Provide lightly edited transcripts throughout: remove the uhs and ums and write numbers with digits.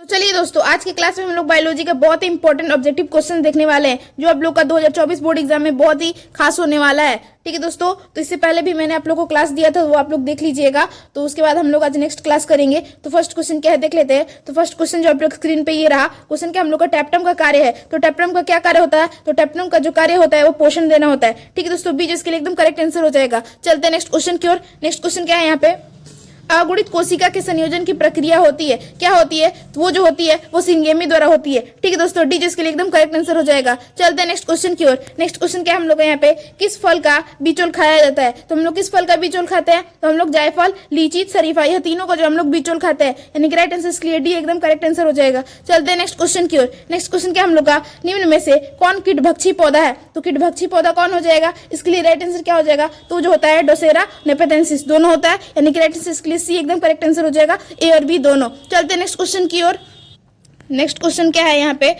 तो चलिए दोस्तों, आज की क्लास में हम लोग बायोलॉजी का बहुत ही इंपॉर्टेंट ऑब्जेक्टिव क्वेश्चन देखने वाले हैं, जो आप लोग का 2024 बोर्ड एग्जाम में बहुत ही खास होने वाला है। ठीक है दोस्तों, तो इससे पहले भी मैंने आप लोग को क्लास दिया था, वो आप लोग देख लीजिएगा। तो उसके बाद हम लोग आज नेक्स्ट क्लास करेंगे। तो फर्स्ट क्वेश्चन क्या है देख लेते हैं। तो फर्स्ट क्वेश्चन जो आप लोग स्क्रीन पे ये रहा क्वेश्चन, क्या हम लोग का टैप्टम का कार्य है। तो टैप्टम का क्या कार्य होता है? तो टैप्टम का जो कार्य होता है वो पोषण देना होता है। ठीक है दोस्तों, बी जो इसके लिए एकदम करेक्ट आंसर हो जाएगा। चलते हैं नेक्स्ट क्वेश्चन की ओर। नेक्स्ट क्वेश्चन क्या है यहाँ पे, अगुणित कोशिका के संयोजन की प्रक्रिया होती है, क्या होती है? तो वो जो होती है वो सिंगेमी द्वारा होती है। ठीक है दोस्तों, डी जिसके लिए एकदम करेक्ट आंसर हो जाएगा। चलते हैं नेक्स्ट क्वेश्चन की ओर। नेक्स्ट क्वेश्चन क्या हम लोग यहाँ पे, किस फल का बीचोल खाया जाता है? तो हम लोग किस फल का बीचोल खाते हैं? तो हम लोग जायफल, लीची, शरीफा, यह तीनों का जो हम लोग बीचोल खाते हैं, यानी कि राइट आंसर इसके लिए डी एकदम करेक्ट आंसर हो जाएगा। चलते हैं नेक्स्ट क्वेश्चन की ओर। नेक्स्ट क्वेश्चन क्या हम लोग का, निम्न में से कौन कीटभक्षी पौधा है? तो कीटभक्षी पौधा कौन हो जाएगा? इसके लिए राइट आंसर क्या हो जाएगा? तो जो होता है डोसेरा नेपेटेंसिस, दोनों होता है, यानी कि राइट आंसर इसके लिए सी एकदम करेक्ट हो जाएगा, ए और बी दोनों। चलते हैं नेक्स्ट क्वेश्चन की ओर। नेक्स्ट क्वेश्चन क्या है यहाँ पे,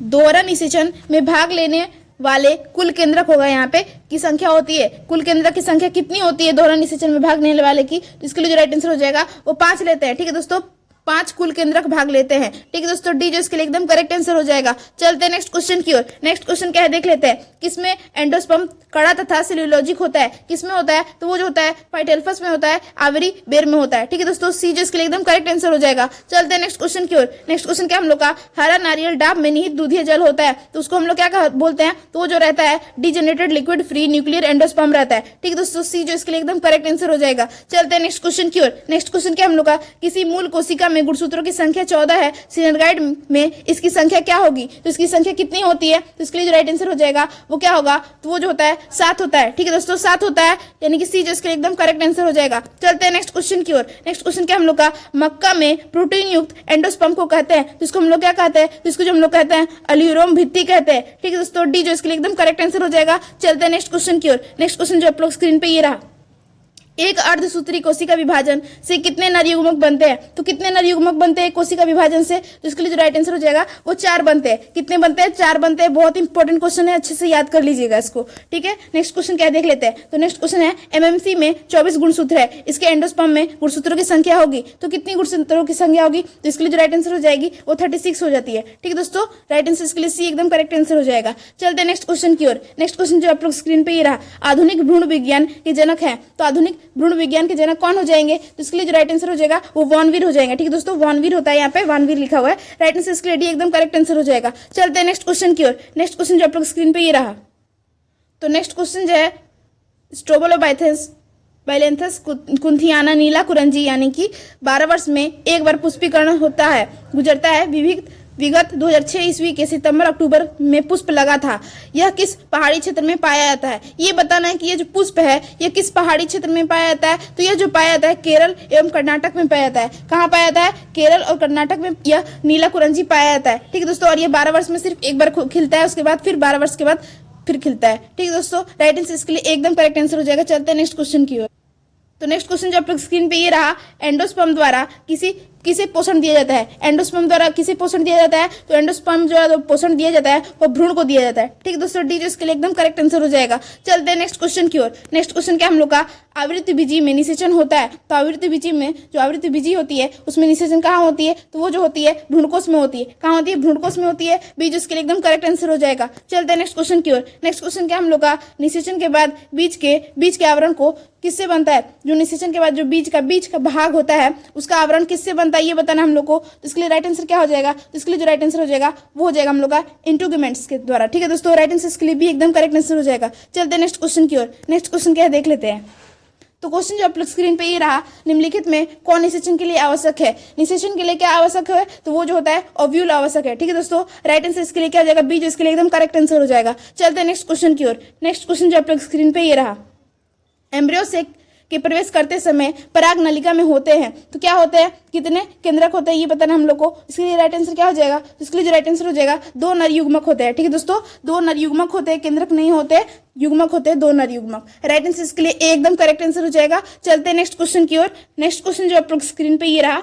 दोहरा निषेचन में भाग लेने वाले कुल केंद्रक होगा यहाँ पे की संख्या होती है। कुल केंद्रक की संख्या कितनी होती है दोहरा निषेचन में भाग लेने वाले की? इसके लिए जो राइट आंसर हो जाएगा वो 5 लेते हैं। ठीक है दोस्तों, 5 कुल केंद्रक भाग लेते हैं। ठीक है दोस्तों, डी जो इसके लिए एकदम करेक्ट आंसर हो जाएगा। चलते हैं नेक्स्ट क्वेश्चन की ओर। नेक्स्ट क्वेश्चन क्या है देख लेते हैं। किसमें एंडोस्पर्म कड़ा तथा सेल्यूलोजिक होता है? किसमें होता है? तो वो जो होता है फाइटेल्फस में होता है, आवरी बेर में होता है। ठीक है दोस्तों, सी जो इसके लिए एकदम करेक्ट आंसर हो जाएगा। चलते हैं नेक्स्ट क्वेश्चन की ओर। नेक्स्ट क्वेश्चन क्या हम लोग का, हरा नारियल डाब में निहित दूधिया जल होता है, तो उसको हम लोग क्या बोलते हैं? तो वो जो रहता है degenerated liquid free nuclear endosperm रहता है। ठीक है दोस्तों, सी जो इसके लिए एकदम करेक्ट आंसर हो जाएगा। चलते हैं नेक्स्ट क्वेश्चन की ओर। नेक्स्ट क्वेश्चन क्या हम लोग का, किसी मूल कोशिका में गुणसूत्रों की संख्या 14 है, सिनेरगाइड में इसकी संख्या क्या होगी? तो इसकी संख्या कितनी होती है? तो इसके लिए जो राइट आंसर हो जाएगा वो क्या होगा? तो वो जो होता है 7 होता है। ठीक है दोस्तों, 7 होता है, यानी कि सी जो इसके लिए एकदम करेक्ट आंसर हो जाएगा। चलते हैं नेक्स्ट क्वेश्चन की ओर। नेक्स्ट क्वेश्चन क्या हम लोग का, मक्का में प्रोटीन युक्त एंडोस्पर्म को कहते हैं, तो इसको हम लोग क्या कहते हैं? तो इसको जो हम लोग कहते हैं अल्यूरोम भित्ति कहते हैं। ठीक है दोस्तों, डी जो इसके लिए एकदम करेक्ट आंसर हो जाएगा। चलते हैं नेक्स्ट क्वेश्चन की ओर। नेक्स्ट क्वेश्चन जो आप लोग स्क्रीन पे ये रहा, एक अर्धसूत्री कोशिका विभाजन से कितने नर युग्मक बनते हैं? तो कितने नर युग्मक बनते हैं कोशिका विभाजन से? तो इसके लिए जो राइट आंसर हो जाएगा वो 4 बनते हैं। कितने बनते हैं? 4 बनते हैं। बहुत इंपॉर्टेंट क्वेश्चन है, अच्छे से याद कर लीजिएगा इसको। ठीक है, नेक्स्ट क्वेश्चन क्या देख लेते हैं। तो नेक्स्ट क्वेश्चन है, एमएमसी में 24 गुणसूत्र है, इसके एंडोस्पर्म में गुणसूत्रों की संख्या होगी, तो कितनी गुणसूत्रों की संख्या होगी? तो इसके लिए जो राइट आंसर हो जाएगी वो 36 हो जाती है। ठीक है दोस्तों, राइट आंसर इसके लिए सी एकदम करेक्ट आंसर हो जाएगा। चलते हैं नेक्स्ट क्वेश्चन की ओर। नेक्स्ट क्वेश्चन जो आप लोग स्क्रीन पे ये रहा, आधुनिक भ्रूण विज्ञान के जनक है, तो आधुनिक भ्रूण विज्ञान के कौन हो जाएंगे? तो इसके लिए जो राइट आंसर हो जाएगा वो वॉनवीर हो जाएगा। ठीक है दोस्तों, वॉनवीर होता है, यहाँ पे वॉनवीर लिखा हुआ है। राइट आंसर इसके लिए डी एकदम करेक्ट आंसर हो जाएगा। चलते हैं नेक्स्ट क्वेश्चन की ओर। नेक्स्ट क्वेश्चन जो आप लोग स्क्रीन पे ये रहा, तो नेक्स्ट क्वेश्चन जो है, स्ट्रोबोलोबाइथेंस बाइलेंथस कुंथियाना नीला कुरंजी, यानी कि 12 वर्ष में एक बार पुष्पीकरण होता है, गुजरता है। विगत 2006 ईस्वी के सितंबर अक्टूबर में पुष्प लगा था। यह किस पहाड़ी क्षेत्र में पाया जाता है? ये बताना है कि ये जो पुष्प है ये किस पहाड़ी क्षेत्र में पाया जाता है। तो यह जो पाया जाता है केरल एवं कर्नाटक में पाया जाता है। कहाँ पाया जाता है? केरल और कर्नाटक में यह नीला कुरंजी पाया जाता है। ठीक है दोस्तों, और ये 12 वर्ष में सिर्फ एक बार खिलता है, उसके बाद फिर 12 वर्ष के बाद फिर खिलता है। ठीक है दोस्तों, राइट आंसर इसके लिए एकदम करेक्ट आंसर हो जाएगा। चलते हैं नेक्स्ट क्वेश्चन की ओर। तो नेक्स्ट क्वेश्चन जो आप लोग स्क्रीन पे ये रहा, एंडोस्पर्म द्वारा किसे पोषण दिया जाता है? एंडोस्पर्म द्वारा किसे पोषण दिया जाता है? तो एंडोस्पर्म जो पोषण दिया जाता है वो भ्रूण को दिया जाता है। ठीक है दोस्तों, डी जो इसके लिए एकदम करेक्ट आंसर हो जाएगा। चलते हैं नेक्स्ट क्वेश्चन की ओर। नेक्स्ट क्वेश्चन क्या हम लोग का, आवृत्ति बीजी में निषेचन होता है, तो आवृत्ति बीजी में जो आवृत्ति बीजी होती है उसमें निषेचन कहाँ होती है? तो वो जो होती है भ्रूणकोश में होती है। कहाँ होती है? भ्रूणकोश में होती है। बी जो इसके लिए एकदम करेक्ट आंसर हो जाएगा। चलते हैं नेक्स्ट क्वेश्चन की ओर। नेक्स्ट क्वेश्चन क्या हम लोग का, निषेचन के बाद बीज के आवरण को किससे बनता है? जो निषेचन के बाद जो बीज का भाग होता है उसका आवरण किससे बनता है ये बताना हम लोग को। तो इसके लिए राइट आंसर क्या हो जाएगा? तो इसके लिए जो राइट आंसर हो जाएगा वो हो जाएगा हम लोग का इंट्रूगिमेंट्स के द्वारा। ठीक है दोस्तों, राइट आंसर इसके लिए भी एकदम करेक्ट आंसर हो जाएगा। चलते हैं नेक्स्ट क्वेश्चन की ओर। नेक्स्ट क्वेश्चन क्या है देख लेते हैं। तो क्वेश्चन जो आप लोग स्क्रीन पे ये रहा, निम्नलिखित में कौन निषेचन के लिए आवश्यक है? निषेचन के लिए क्या आवश्यक है? तो वो जो होता है ओव्यूल आवश्यक है। ठीक है दोस्तों, राइट आंसर इसके लिए क्या हो जाएगा? बी जो इसके लिए एकदम करेक्ट आंसर हो जाएगा। चलते हैं नेक्स्ट क्वेश्चन की ओर। नेक्स्ट क्वेश्चन जो आप लोग स्क्रीन पे ये रहा, एम्ब्रियो से के प्रवेश करते समय पराग नलिका में होते हैं, तो क्या होते हैं? कितने केंद्रक होते हैं ये बताना हम लोग को। इसके लिए राइट आंसर क्या हो जाएगा? इसके लिए जो राइट आंसर हो जाएगा 2 नर युग्मक होते हैं। ठीक है दोस्तों, 2 नर युग्मक होते हैं, केंद्रक नहीं होते, युग्मक होते हैं, 2 नर युग्मक। राइट आंसर इसके लिए एकदम करेक्ट आंसर हो जाएगा। चलते हैं नेक्स्ट क्वेश्चन की ओर। नेक्स्ट क्वेश्चन जो आप लोग स्क्रीन पे ये रहा,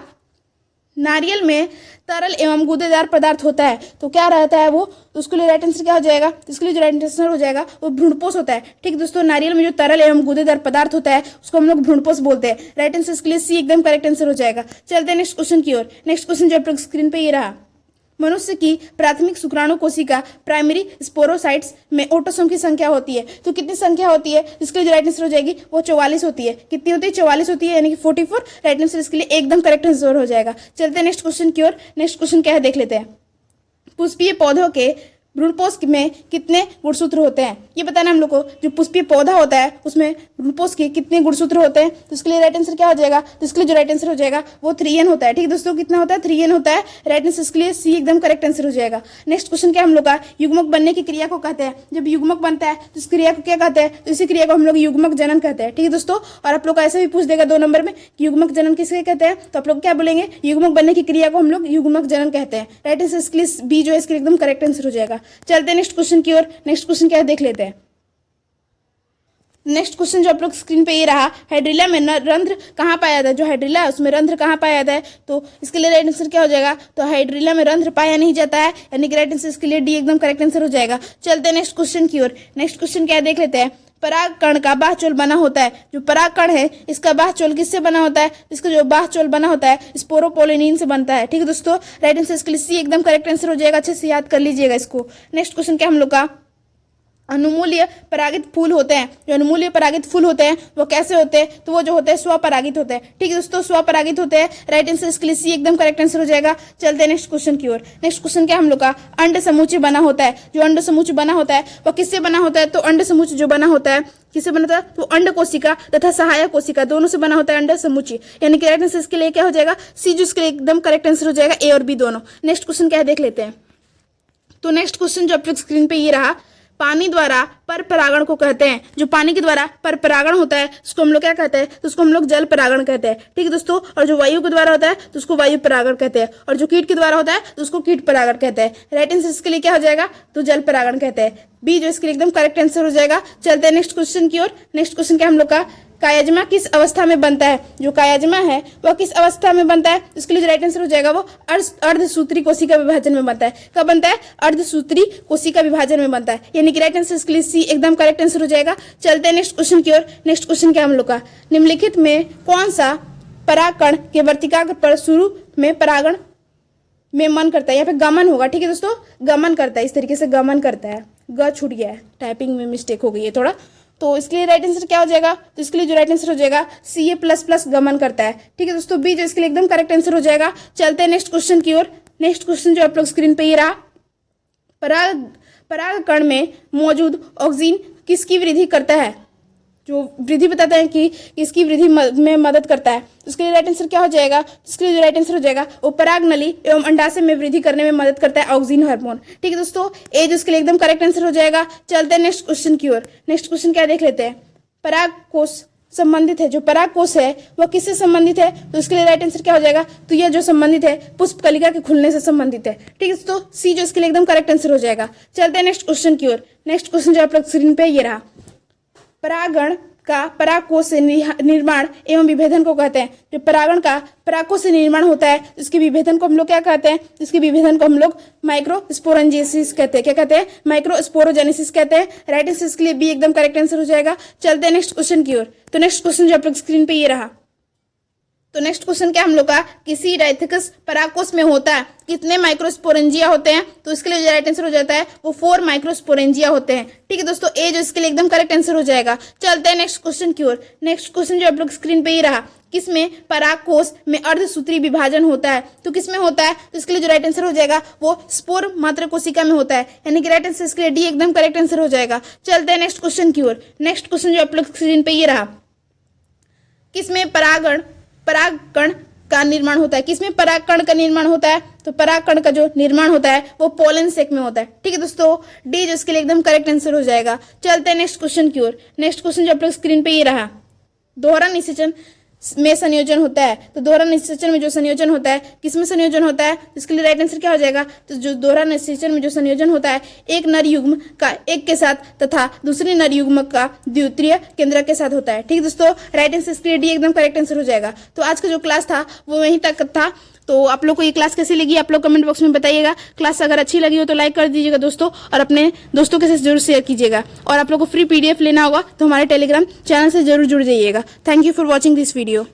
नारियल में तरल एवं गूदेदार पदार्थ होता है तो क्या रहता है वो, तो उसके लिए राइट आंसर क्या हो जाएगा, तो इसके लिए जो राइट आंसर हो जाएगा वो भ्रूणपोष होता है। ठीक है दोस्तों, नारियल में जो तरल एवं गूदेदार पदार्थ होता है उसको हम लोग भ्रूणपोष बोलते हैं। राइट आंसर इसके लिए सी एकदम करेक्ट आंसर हो जाएगा। चलते हैं नेक्स्ट क्वेश्चन की ओर। नेक्स्ट क्वेश्चन जो आप लोग स्क्रीन पे ये रहा, मनुष्य की प्राथमिक शुक्राणु कोशिका प्राइमरी स्पोरोसाइट्स में ऑटोसोम की संख्या होती है तो कितनी संख्या होती है, इसके लिए जो राइट आंसर हो जाएगी वो 44 होती है। कितनी होती है, 44 होती है, यानी कि 44। राइट आंसर इसके लिए एकदम करेक्ट आंसर हो जाएगा। चलते हैं नेक्स्ट क्वेश्चन की ओर। नेक्स्ट क्वेश्चन क्या है देख लेते हैं। पुष्पीय पौधों के भ्रूणपोष में कितने गुणसूत्र होते हैं, ये बताना हम लोग को। जो पुष्पीय पौधा होता है उसमें भ्रूणपोष के कितने गुणसूत्र होते हैं, तो इसके लिए राइट आंसर क्या हो जाएगा, तो इसके लिए जो राइट आंसर हो जाएगा वो 3n होता है। ठीक है दोस्तों, कितना होता है, 3n होता है। राइट आंसर इसके लिए सी एकदम करेक्ट आंसर हो जाएगा। नेक्स्ट क्वेश्चन क्या हम लोग का, युग्मक बनने की क्रिया को कहते हैं। जब युग्मक बनता है तो इस क्रिया को क्या कहते हैं, तो इसी क्रिया को हम लोग युग्मक जनन कहते हैं। ठीक है दोस्तों, और आप लोग ऐसे भी पूछ देगा 2 नंबर में कि युग्मक जनन किसके कहते हैं, तो आप लोग क्या बोलेंगे, युग्मक बनने की क्रिया को हम लोग युग्मक जनन कहते हैं। राइट आंसर इसके लिए बी जो है इसके लिए एकदम करेक्ट आंसर हो जाएगा। चलते हैं नेक्स्ट क्वेश्चन की ओर। नेक्स्ट क्वेश्चन क्या है देख लेते हैं। नेक्स्ट क्वेश्चन जो आप लोग स्क्रीन पे ये रहा, हाइड्रिला में रंध्र कहाँ पाया जाता है। जो हाइड्रिला है उसमें रंध्र कहाँ पाया जाता है, तो इसके लिए राइट आंसर क्या हो जाएगा, तो हाइड्रिला में रंध्र पाया नहीं जाता है, यानी कि राइट आंसर इसके लिए डी एकदम करेक्ट आंसर हो जाएगा। चलते हैं नेक्स्ट क्वेश्चन की ओर। नेक्स्ट क्वेश्चन क्या है देख लेते हैं। परागकण का बाह्यचोल बना होता है। जो परागकण है इसका बाह्यचोल किससे बना होता है, इसका जो बाह्यचोल बना होता है स्पोरोपोलिनिन से बनता है। ठीक है दोस्तों, राइट आंसर इसके लिए सी एकदम करेक्ट आंसर हो जाएगा। अच्छे से याद कर लीजिएगा इसको। नेक्स्ट क्वेश्चन क्या हम लोग का, अनुमूल्य परागित फूल होते हैं। जो अनुमूल्य परागित फूल होते हैं वो कैसे होते हैं, तो वो जो होते हैं स्वपरागित होते हैं। ठीक है दोस्तों, स्वपरागित होते हैं। राइट आंसर इसके लिए सी एकदम करेक्ट आंसर हो जाएगा। चलते हैं नेक्स्ट क्वेश्चन की ओर। नेक्स्ट क्वेश्चन क्या हम लोग का, अंड समुच्चय बना होता है। जो अंड समुच्चय बना होता है वो किससे बना होता है, तो अंड समुच्चय जो बना होता है किससे बनता है, तो अंड कोशिका तथा सहायक कोशिका दोनों से बना होता है अंड समुच्चय, यानी कि राइट आंसर इसके लिए क्या हो जाएगा, सी जो इसके लिए एकदम करेक्ट आंसर हो जाएगा, ए और बी दोनों। नेक्स्ट क्वेश्चन क्या है देख लेते हैं। तो नेक्स्ट क्वेश्चन जो आप लोग स्क्रीन पे ये रहा, पानी द्वारा पर परागण को कहते हैं। जो पानी के द्वारा पर परागण होता है उसको हम लोग क्या कहते हैं, तो उसको हम लोग जल परागण कहते हैं। ठीक है दोस्तों, और जो वायु के द्वारा होता है तो उसको वायु परागण कहते हैं, और जो कीट के द्वारा होता है तो उसको कीट परागण कहते हैं। राइट आंसर इसके लिए क्या हो जाएगा, तो जल परागण कहते हैं, बी जो इसके लिए एकदम करेक्ट आंसर हो जाएगा। चलते हैं नेक्स्ट क्वेश्चन की ओर। नेक्स्ट क्वेश्चन क्या हम लोग का, कायाजमा किस अवस्था में बनता है। जो कायाजमा है वह किस अवस्था में बनता है, इसके लिए जो राइट आंसर हो जाएगा वो अर्धसूत्री कोशिका विभाजन में बनता है। कब बनता है, अर्धसूत्री कोशिका विभाजन में बनता है, यानी कि राइट आंसर इसके लिए सी एकदम करेक्ट आंसर हो जाएगा। चलते हैं नेक्स्ट क्वेश्चन की ओर। नेक्स्ट क्वेश्चन क्या हम लोग का, निम्नलिखित में कौन सा परागकण के वर्तिकाग्र पर शुरू में परागण में मन करता है, यहाँ पे गमन होगा। ठीक है दोस्तों, गमन करता है, इस तरीके से गमन करता है। ग छूट गया है, टाइपिंग में मिस्टेक हो गई है थोड़ा, तो इसके लिए राइट आंसर क्या हो जाएगा, तो इसके लिए जो राइट आंसर हो जाएगा सी ए प्लस प्लस गमन करता है। ठीक है दोस्तों, बी जो इसके लिए एकदम करेक्ट आंसर हो जाएगा। चलते हैं नेक्स्ट क्वेश्चन की ओर। नेक्स्ट क्वेश्चन जो आप लोग स्क्रीन पे ये रहा, परागकण में मौजूद ऑक्सीन किसकी वृद्धि करता है। जो वृद्धि बताते हैं कि इसकी वृद्धि में मदद करता है, उसके लिए राइट आंसर क्या हो जाएगा, इसके लिए जो राइट आंसर हो जाएगा वो पराग नली एवं अंडाशय में वृद्धि करने में मदद करता है ऑक्सीन हार्मोन। ठीक है दोस्तों, ए जो इसके लिए एकदम करेक्ट आंसर हो जाएगा। चलते हैं नेक्स्ट क्वेश्चन की ओर। नेक्स्ट क्वेश्चन क्या देख लेते हैं। पराग कोष संबंधित है। जो पराग कोष है वह किससे संबंधित है, तो इसके लिए राइट आंसर क्या हो जाएगा, तो यह जो संबंधित है पुष्प कलिका के खुलने से संबंधित है। ठीक है दोस्तों, सी जो इसके लिए एकदम करेक्ट आंसर हो जाएगा। चलते हैं नेक्स्ट क्वेश्चन की ओर। नेक्स्ट क्वेश्चन जो आप लोग स्क्रीन पे ये रहा, परागण का परागकोश से निर्माण एवं विभेदन को कहते हैं। जो परागण का परागकोश से निर्माण होता है इसके विभेदन को हम लोग क्या कहते हैं, इसके विभेदन को हम लोग माइक्रोस्पोरेंजिसिस कहते हैं। क्या कहते हैं, माइक्रोस्पोरोजेनेसिस कहते हैं। राइट आंसर इसके लिए बी एकदम करेक्ट आंसर हो जाएगा। चलते हैं नेक्स्ट क्वेश्चन की ओर। तो नेक्स्ट क्वेश्चन जो आप लोग स्क्रीन पे ये रहा, तो नेक्स्ट क्वेश्चन क्या हम लोग का, किसी डाइथिकस परागकोश में होता है कितने माइक्रोस्पोरेंजिया होते हैं, तो इसके लिए जो राइट आंसर हो जाता है वो 4 माइक्रोस्पोरेंजिया होते हैं। ठीक है दोस्तों, ए जो इसके लिए एकदम करेक्ट आंसर हो जाएगा। चलते हैं नेक्स्ट क्वेश्चन की ओर। नेक्स्ट क्वेश्चन जो आप लोग स्क्रीन पे ही रहा, किसमें परागकोश में अर्धसूत्री विभाजन होता है, तो किसमें होता है, तो इसके लिए जो राइट आंसर हो जाएगा वो स्पोर मात्र कोशिका में होता है, यानी कि राइट आंसर इसके लिए डी एकदम करेक्ट आंसर हो जाएगा। चलते हैं नेक्स्ट क्वेश्चन की ओर। नेक्स्ट क्वेश्चन जो आप लोग स्क्रीन पे ये रहा, किसमें परागकण का निर्माण होता है। किसमें परागकण का निर्माण होता है, तो परागकण का जो निर्माण होता है वो पोलन सेक में होता है। ठीक है दोस्तों, डी जो इसके लिए एकदम करेक्ट आंसर हो जाएगा। चलते हैं नेक्स्ट क्वेश्चन की ओर। नेक्स्ट क्वेश्चन जो आप लोग स्क्रीन पे ये रहा, दोहरा निषेचन में संयोजन होता है। तो दोहरा निषेचन में जो संयोजन होता है, किसमें संयोजन होता है? इसके लिए राइट आंसर क्या हो जाएगा? तो जो दोहरा निषेचन में जो संयोजन होता है एक नर युग्म का एक के साथ तथा दूसरे नर युग्म का द्वितीय केंद्रक के साथ होता है। ठीक दोस्तों, राइट आंसर इसके लिए डी एकदम करेक्ट आंसर हो जाएगा। तो आज का जो क्लास था वो वहीं तक था। तो आप लोग को ये क्लास कैसी लगी आप लोग कमेंट बॉक्स में बताइएगा। क्लास अगर अच्छी लगी हो तो लाइक कर दीजिएगा दोस्तों, और अपने दोस्तों के साथ जरूर शेयर कीजिएगा। और आप लोग को फ्री PDF लेना होगा तो हमारे टेलीग्राम चैनल से जरूर जुड़ जाइएगा। Thank you for watching this video.